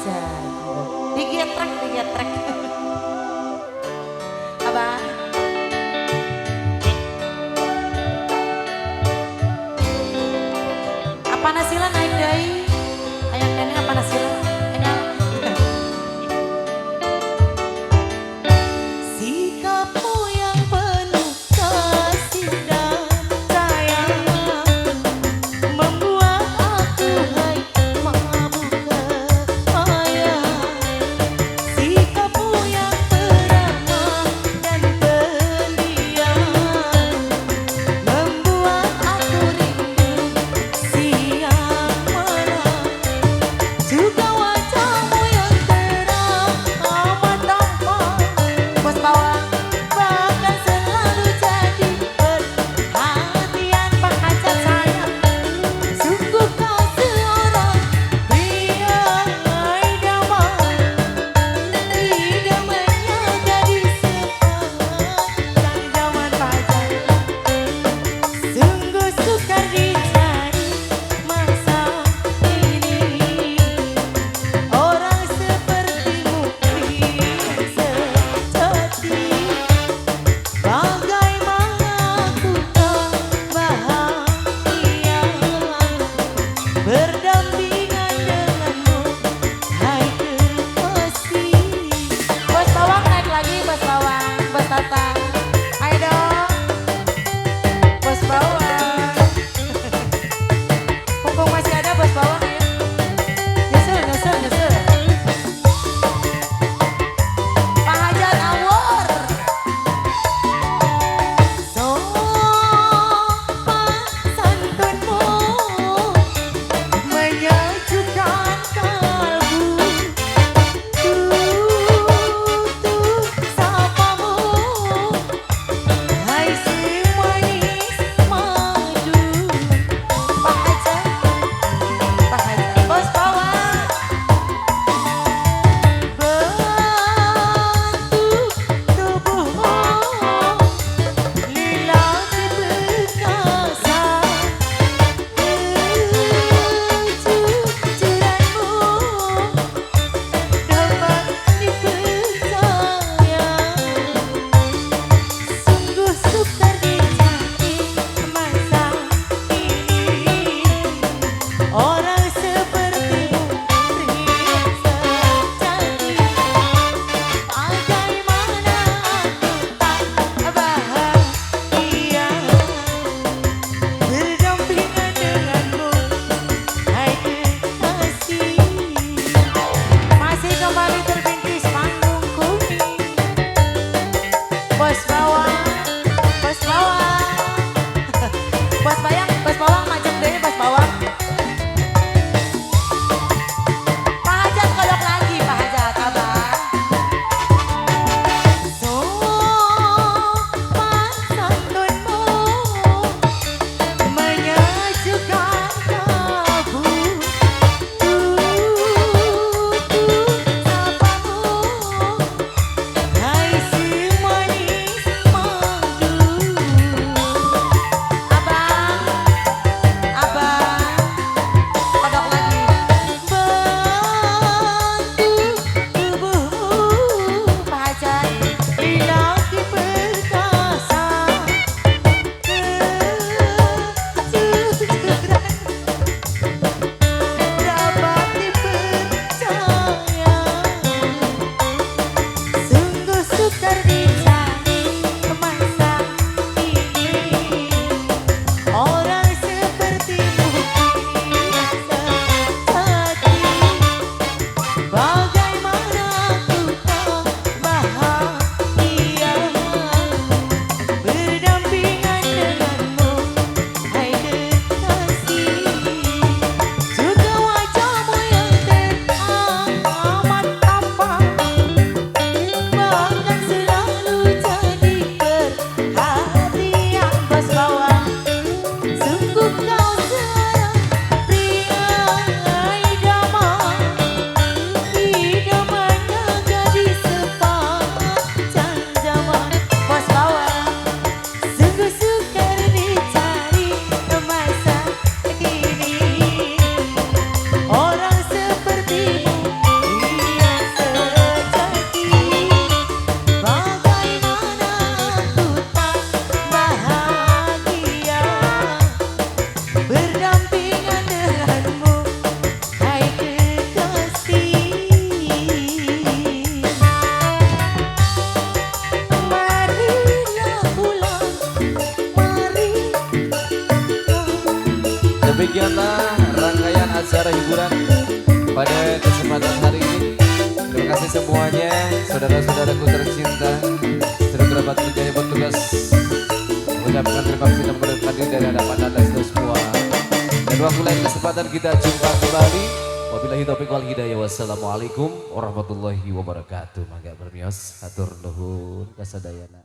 jago. Digetrek, digetrek. Abah. Apa nasila naik dai? Ayang nenek apa nasila? Enak. Sikapmu yang penuh kasih dan sayang membuat aku hai mabuk kepayang. Sikapmu Demikianlah rangkaian acara hiburan pada kesempatan hari ini. Terima kasih semuanya, saudara-saudaraku tercinta, sudah kerabat kerja yang bertugas. Mengucapkan terima kasih dan mengundurkan diri dari hadapan Anda semua. Dan waktu lain kesempatan kita jumpa kembali. Wabillahi taufiq wal hidayah. Wassalamualaikum warahmatullahi wabarakatuh. Mangga bermios, hatur nuhun kasadayana.